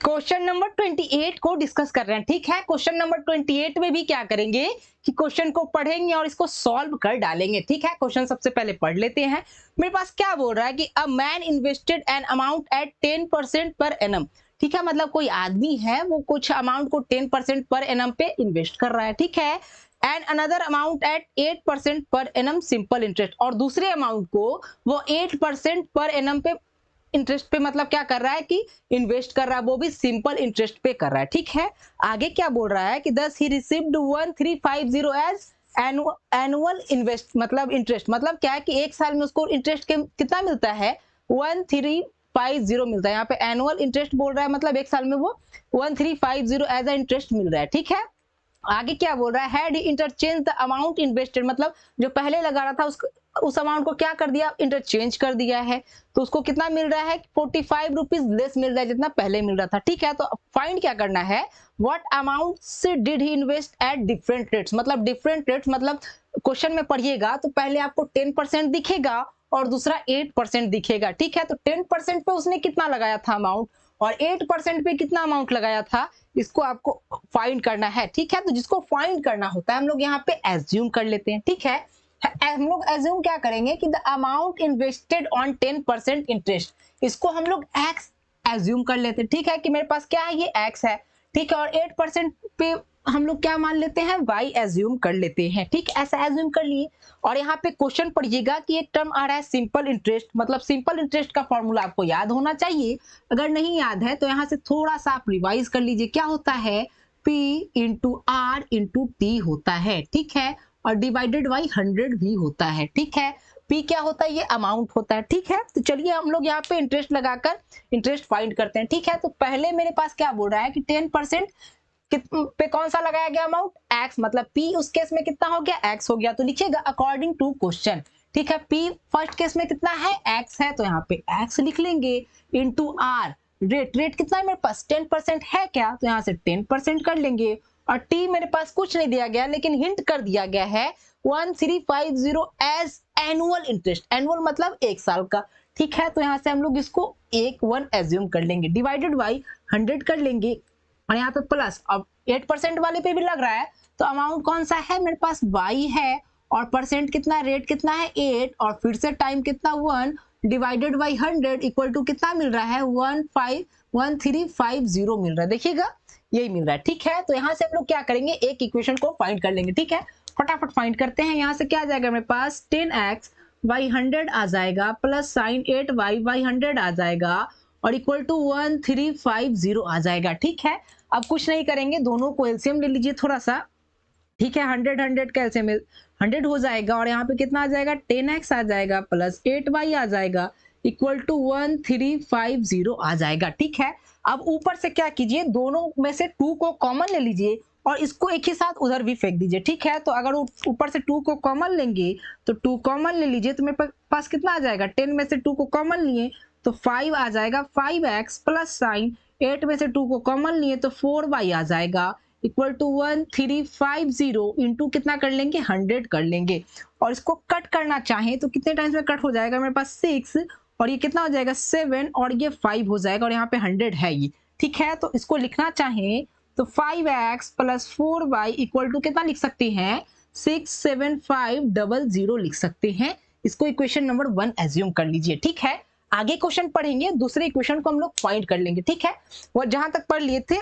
Question number 28 को discuss कर रहे हैं। ठीक है, क्वेश्चन नंबर 28 में भी क्या करेंगे कि क्वेश्चन को पढ़ेंगे और इसको सॉल्व कर डालेंगे। ठीक है, क्वेश्चन सबसे पहले पढ़ लेते हैं। मेरे पास क्या बोल रहा है कि a man invested an amount at 10% per annum. ठीक है, मतलब कोई आदमी है वो कुछ अमाउंट को 10% पर एनम पे इन्वेस्ट कर रहा है। ठीक है, and another amount at 8% per annum simple interest, और दूसरे अमाउंट को वो 8% पर एनम पे इंटरेस्ट पे मतलब क्या कर रहा है कि इन्वेस्ट कर रहा है, वो भी सिंपल इंटरेस्ट पे कर रहा है। ठीक है, आगे क्या बोल रहा है कि दस ही रिसीव्ड 1350 एज एनुअल इन्वेस्ट मतलब इंटरेस्ट, मतलब क्या है कि एक साल में उसको इंटरेस्ट कितना मिलता है 1350 मिलता है। यहाँ पे एनुअल इंटरेस्ट बोल रहा है, मतलब एक साल में वो 1350 एज ए इंटरेस्ट मिल रहा है। ठीक है, आगे क्या बोल रहा है, had interchange the amount invested, मतलब जो पहले लगा रहा था उस अमाउंट को क्या कर दिया, इंटरचेंज कर दिया है, तो उसको कितना मिल रहा है 45 रुपीज लेस मिल रहा है जितना पहले मिल रहा था। ठीक है, तो फाइंड क्या करना है, what amount did he invest at different rates, मतलब डिफरेंट रेट्स मतलब क्वेश्चन में पढ़िएगा तो पहले आपको 10% दिखेगा और दूसरा 8% दिखेगा। ठीक है, तो 10% पे उसने कितना लगाया था अमाउंट और 8% पे कितना अमाउंट लगाया था, इसको आपको फाइंड करना है। ठीक है, तो जिसको फाइंड करना होता है हम लोग यहाँ पे एज्यूम कर लेते हैं। ठीक है, हम लोग एज्यूम क्या करेंगे कि the amount invested on 10% interest, इसको हम लोग एक्स एज्यूम कर लेते हैं। ठीक है, कि मेरे पास क्या है, ये एक्स है। ठीक है, और 8% पे हम लोग क्या मान लेते हैं, वाई एज्यूम कर लेते हैं। ठीक, ऐसा एज्यूम कर लिए। और यहाँ पे क्वेश्चन पढ़िएगा कि एक टर्म आ रहा है सिंपल इंटरेस्ट, मतलब सिंपल इंटरेस्ट का फॉर्मूला आपको याद होना चाहिए। अगर नहीं याद है तो यहाँ से थोड़ा सा आप रिवाइज कर लीजिए। क्या होता है, P into R into T होता है। ठीक है, और डिवाइडेड बाई 100 भी होता है। ठीक है, P क्या होता है, ये अमाउंट होता है। ठीक है, तो चलिए हम लोग यहाँ पे इंटरेस्ट लगाकर इंटरेस्ट फाइंड करते हैं। ठीक है, तो पहले मेरे पास क्या बोल रहा है कि 10% पे कौन सा लगाया गया अमाउंट, एक्स, मतलब P उस केस में कितना हो गया, एक्स हो गया, तो लिखिएगा अकॉर्डिंग टू क्वेश्चन। ठीक है, P फर्स्ट केस में कितना है, एक्स है, तो यहाँ पे एक्स लिख लेंगे इंटू आर, रेट कितना है मेरे पास 10% है क्या, तो यहाँ से 10% कर लेंगे। और टी मेरे पास कुछ नहीं दिया गया लेकिन हिंट कर दिया गया है 1350 एज एनुअल इंटरेस्ट, एनुअल मतलब एक साल का। ठीक है, तो यहाँ से हम लोग इसको 1 एज्यूम कर लेंगे, डिवाइडेड बाई 100 कर लेंगे, और यहाँ पे प्लस, अब 8% वाले पे भी लग रहा है, तो अमाउंट कौन सा है मेरे पास, y है, और परसेंट कितना, रेट कितना है 8, और फिर से टाइम कितना 1 डिवाइडेड बाई 100 इक्वल टू कितना मिल रहा है 1350 मिल रहा है। देखिएगा यही मिल रहा है। ठीक है, तो यहाँ से हम लोग क्या करेंगे, एक इक्वेशन को फाइंड कर लेंगे। ठीक है, फटाफट फाइंड करते हैं। यहाँ से क्या आ जाएगा मेरे पास 10x बाई 100 आ जाएगा, प्लस साइन 8y बाई 100 आ जाएगा, और इक्वल टू 1350 आ जाएगा। ठीक है, अब कुछ नहीं करेंगे, दोनों को एलसीएम ले लीजिए थोड़ा सा। ठीक है, 100 का एलसीएम 100 हो जाएगा, और यहाँ पे कितना आ जाएगा 10x आ जाएगा, प्लस 8y आ जाएगा, इक्वल टू 1350 आ जाएगा। ठीक है, अब ऊपर से क्या कीजिए, दोनों में से 2 को कॉमन ले लीजिए और इसको एक ही साथ उधर भी फेंक दीजिए। ठीक है, तो अगर ऊपर से 2 को कॉमन लेंगे तो 2 कॉमन ले लीजिए, तो मेरे पास कितना आ जाएगा, 10 में से 2 को कॉमन लिए तो 5 आ जाएगा, 5x प्लस साइन 8 में से 2 को कॉमन लिए तो 4y आ जाएगा, इक्वल टू 1350 इंटू कितना कर लेंगे 100 कर लेंगे। और इसको कट करना चाहें तो कितने टाइम्स में कट हो जाएगा, मेरे पास 6, और ये कितना हो जाएगा 7, और ये 5 हो जाएगा, और यहाँ पे 100 है ये। ठीक है, तो इसको लिखना चाहें तो 5x plus 4y equal to कितना लिख सकते हैं 67500 लिख सकते हैं। इसको इक्वेशन नंबर 1 एज्यूम कर लीजिए। ठीक है, आगे क्वेश्चन पढ़ेंगे, दूसरे इक्वेशन को हम लोग फाइंड कर लेंगे। ठीक है, वो जहां तक पढ़ लिए थे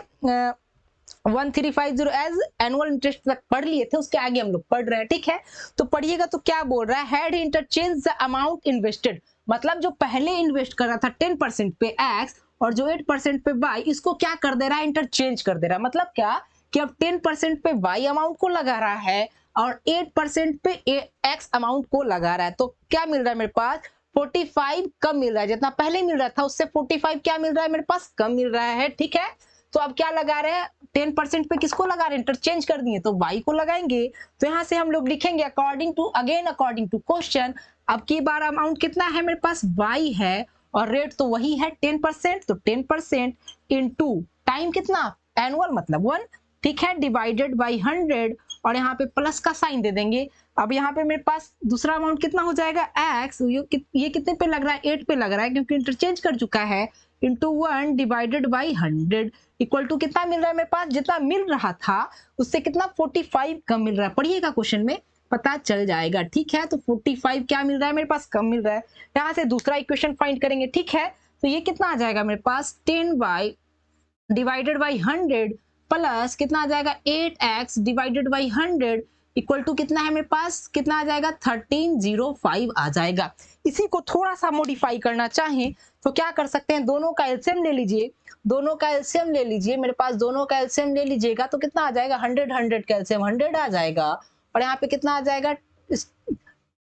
1350 एज एनुअल इंटरेस्ट तक पढ़ लिए थे, उसके आगे हम लोग पढ़ रहे हैं। ठीक है, तो पढ़िएगा तो क्या बोल रहा है, had interchange the amount invested, मतलब जो पहले इन्वेस्ट कर रहा था 10% पे एक्स और जो 8% पे वाई, इसको क्या कर दे रहा है, इंटरचेंज कर दे रहा है। मतलब क्या कि अब 10% पे वाई अमाउंट को लगा रहा है और 8% पे एक्स अमाउंट को लगा रहा है, तो क्या मिल रहा है मेरे पास 45 कम मिल रहा है, जितना पहले मिल रहा था उससे 45 क्या मिल रहा है मेरे पास, कम मिल रहा है। ठीक है, तो अब क्या लगा रहे हैं, 10% पे किसको लगा रहे हैं, इंटरचेंज कर दिए तो y को लगाएंगे। तो यहाँ से हम लोग लिखेंगे अकॉर्डिंग टू क्वेश्चन। अब की बार अमाउंट कितना है मेरे पास, y है, और रेट तो वही है 10%, तो 10% इनटू टाइम कितना, एनुअल मतलब 1। ठीक है, डिवाइडेड बाई 100, और यहाँ पे प्लस का साइन दे देंगे। अब यहाँ पे मेरे पास दूसरा अमाउंट कितना हो जाएगा x, ये कितने पे लग रहा है 8 पे लग रहा है क्योंकि इंटरचेंज कर चुका है, into 1 divided by 100 equal to कितना मिल रहा है मेरे पास, जितना मिल रहा था उससे कितना 45 कम मिल रहा है। पढ़िएगा क्वेश्चन में पता चल जाएगा, ठीक है। तो 45 क्या मिल रहा है मेरे पास, कम मिल रहा है। यहाँ से दूसरा इक्वेशन फाइंड करेंगे, ठीक है। तो ये कितना आ जाएगा मेरे पास 10 बाई डिवाइडेड बाई 100 प्लस कितना आ जाएगा 8x divided by 100 equal to कितना है मेरे पास, कितना आ जाएगा 1305 आ जाएगा। इसी को थोड़ा सा मॉडिफाई करना चाहें तो क्या कर सकते हैं, दोनों का एलसीएम ले लीजिए, दोनों का एलसीएम ले लीजिए, मेरे पास दोनों का एलसीएम ले लीजिएगा तो कितना आ जाएगा 100 100 का एलसीएम 100 आ जाएगा। और यहाँ पे कितना आ जाएगा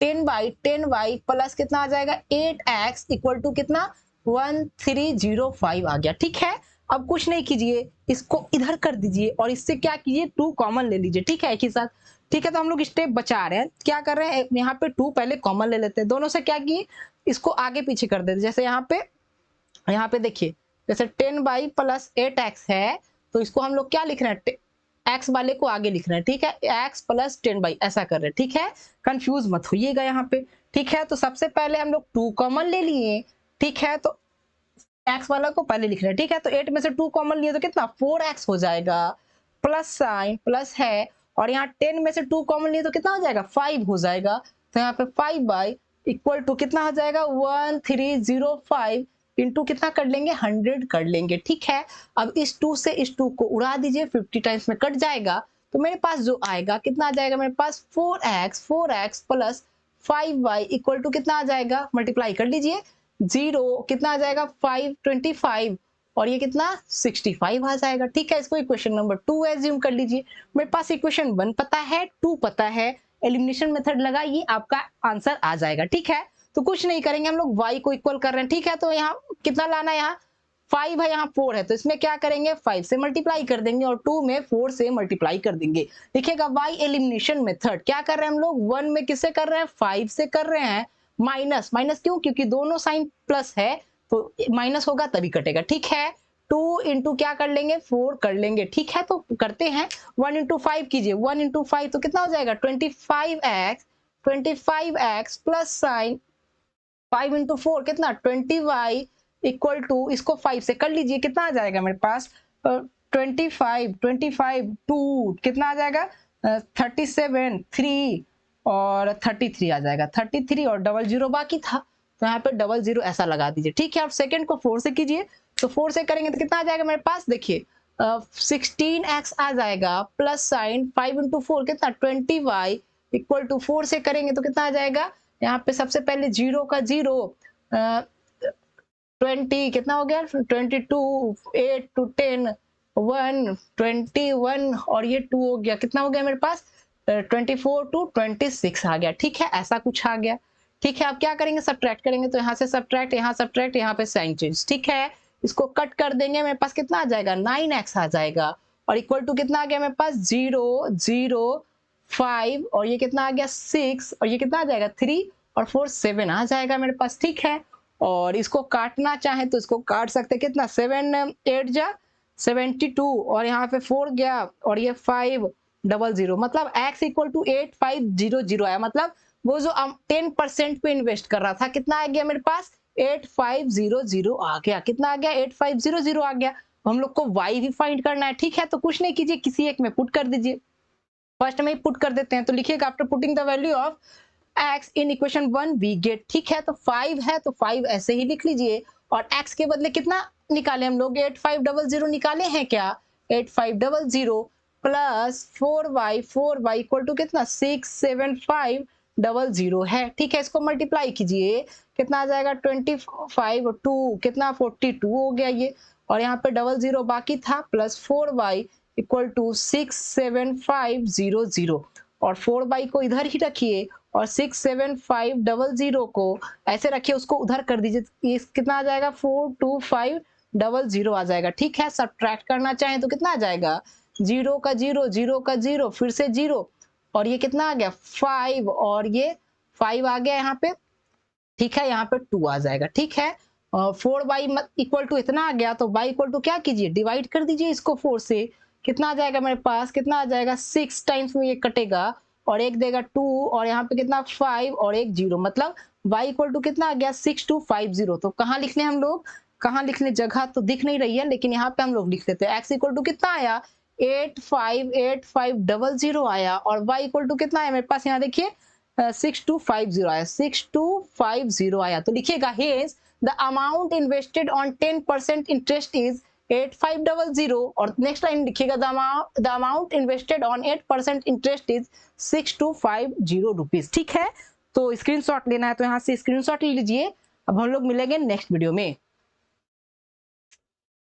10 बाई प्लस कितना आ जाएगा 8x इक्वल टू कितना 1305 आ गया, ठीक है। अब कुछ नहीं कीजिए, इसको इधर कर दीजिए और इससे क्या कीजिए 2 कॉमन ले लीजिए, ठीक है, एक ही साथ। ठीक है, तो हम लोग स्टेप बचा रहे हैं, क्या कर रहे हैं यहाँ पे 2 पहले कॉमन ले लेते हैं, दोनों से क्या किए इसको आगे पीछे कर देते। जैसे यहाँ पे देखिए, जैसे 10 बाई प्लस 8x है तो इसको हम लोग क्या लिख रहे हैं, x वाले को आगे लिख रहे हैं, ठीक है, x प्लस 10 बाई ऐसा कर रहे हैं, ठीक है, कंफ्यूज मत होइएगा यहाँ पे, ठीक है। तो सबसे पहले हम लोग 2 कॉमन ले लिए, ठीक है, तो x वाला को पहले लिख रहे हैं, ठीक है। तो 8 में से 2 कॉमन लिए तो कितना 4x हो जाएगा, प्लस साइन प्लस है, और यहाँ 10 में से 2 कॉमन लिए तो कितना हो जाएगा 5 हो जाएगा। तो यहाँ पे 5 बाई इक्वल टू कितना हो जाएगा 1305 इंटू कितना कर लेंगे 100 कर लेंगे, ठीक है। अब इस 2 से इस 2 को उड़ा दीजिए, 50 टाइम्स में कट जाएगा तो मेरे पास जो आएगा कितना आ जाएगा मेरे पास 4x plus 5y equal to कितना आ जाएगा, मल्टीप्लाई कर लीजिए, 0 कितना आ जाएगा 525 और ये कितना 65 आ जाएगा, ठीक है। इसको इक्वेशन नंबर 2 एज्यूम कर लीजिए। मेरे पास इक्वेशन 1 पता है, 2 पता है, एलिमिनेशन मेथड लगाइए, आपका आंसर आ जाएगा, ठीक है। तो कुछ नहीं करेंगे, हम लोग y को इक्वल कर रहे हैं, ठीक है। तो यहाँ कितना लाना है, यहाँ 5 है, यहाँ 4 है, तो इसमें क्या करेंगे 5 से मल्टीप्लाई कर देंगे और 2 में 4 से मल्टीप्लाई कर देंगे। देखिएगा y एलिमिनेशन मेथड क्या कर रहे हैं हम लोग, 1 में किससे कर रहे हैं 5 से कर रहे हैं, माइनस माइनस क्यों, क्योंकि दोनों साइन प्लस है तो माइनस होगा तभी कटेगा, ठीक है। 2 इंटू क्या कर लेंगे 4 कर लेंगे, ठीक है। तो करते हैं 1 इंटू 5 कीजिए, 1 इंटू 5 तो कितना हो जाएगा 25x प्लस साइन 5 इंटू 4 कितना 20y इक्वल टू इसको 5 से कर लीजिए, कितना आ जाएगा मेरे पास 25 2 कितना आ जाएगा 37 3 और 33 आ जाएगा, 33 और 00 बाकी था तो यहाँ पे 00 ऐसा लगा दीजिए, ठीक है। आप सेकंड को 4 से कीजिए, तो 4 से करेंगे तो कितना आ जाएगा मेरे पास, देखिए 16x आ जाएगा प्लस साइन 5 इंटू 4 कितना 20y इक्वल टू 4 से करेंगे तो कितना आ जाएगा, यहाँ पे सबसे पहले 0 का 0 20 कितना हो गया 22 8 टू 10 1 21 और ये 2 हो गया, कितना हो गया मेरे पास 24 टू 26 आ गया, ठीक है, ऐसा कुछ आ गया, ठीक है। अब क्या करेंगे सब्ट्रैक्ट करेंगे, तो यहाँ से सब्ट्रैक्ट, यहाँ पे साइन चेंज, ठीक है। इसको कट कर देंगे, मेरे पास कितना आ जाएगा 9x आ जाएगा और इक्वल टू कितना आ गया मेरे पास 0 0 5 और ये कितना आ गया 6 और ये कितना आ जाएगा 3 और 4 7 आ जाएगा मेरे पास, ठीक है। और इसको काटना चाहे तो इसको काट सकते, कितना 7 8 जा 72 और यहाँ पे 4 गया और ये 5 00 मतलब x इक्वल टू 8500 आया, मतलब वो जो 10% पे इन्वेस्ट कर रहा था कितना आ गया मेरे पास 8500 आ गया, कितना आ गया 8500 आ गया। हम लोग को y भी फाइंड करना है, ठीक है। तो कुछ नहीं कीजिए, किसी एक में पुट कर दीजिए, फर्स्ट में ही पुट कर देते हैं, तो लिखिएगा after putting the value of x in equation 1 we get, ठीक है। तो 5 है तो 5 ऐसे ही लिख लीजिए और x के बदले कितना निकाले हम लोग 8500 निकाले हैं क्या 8500 प्लस 4y इक्वल टू कितना 67500 है, ठीक है। इसको मल्टीप्लाई कीजिए, कितना आ जाएगा 25 2 कितना 42 हो गया ये, और यहाँ पे 00 बाकी था प्लस 4y इक्वल टू 67500 और 4y को इधर ही रखिए और 67500 को ऐसे रखिए, उसको उधर कर दीजिए, ये कितना आ जाएगा 42500 आ जाएगा, ठीक है। सब्ट्रैक्ट करना चाहें तो कितना आ जाएगा 0 का 0 0 का 0 फिर से 0 और ये कितना आ गया 5 और ये 5 आ गया यहाँ पे, ठीक है, यहाँ पे 2 आ जाएगा, ठीक है। 4y इक्वल टू इतना आ गया तो y इक्वल टू क्या कीजिए डिवाइड कर दीजिए इसको 4 से, कितना आ जाएगा मेरे पास, कितना आ जाएगा 6 टाइम्स में ये कटेगा और एक देगा 2 और यहाँ पे कितना 5 और एक 0, मतलब y इक्वल टू कितना आ गया 6250। तो कहाँ लिखने हम लोग, कहाँ लिखने, जगह तो दिख नहीं रही है लेकिन यहाँ पे हम लोग लिख लेते हैं। x इक्वल टू कितना आया 858500 आया और y इक्वल टू कितना आया मेरे पास, यहाँ देखिए 6250 आया, 6250 आया। तो लिखिएगा hedge the amount invested on 10% interest is 8500 और नेक्स्ट लाइन लिखिएगा the amount invested on 8% interest is 6250 rupees. ठीक है, तो स्क्रीनशॉट लेना है तो यहाँ से स्क्रीनशॉट ले लीजिए। अब हम लोग मिलेंगे नेक्स्ट वीडियो में।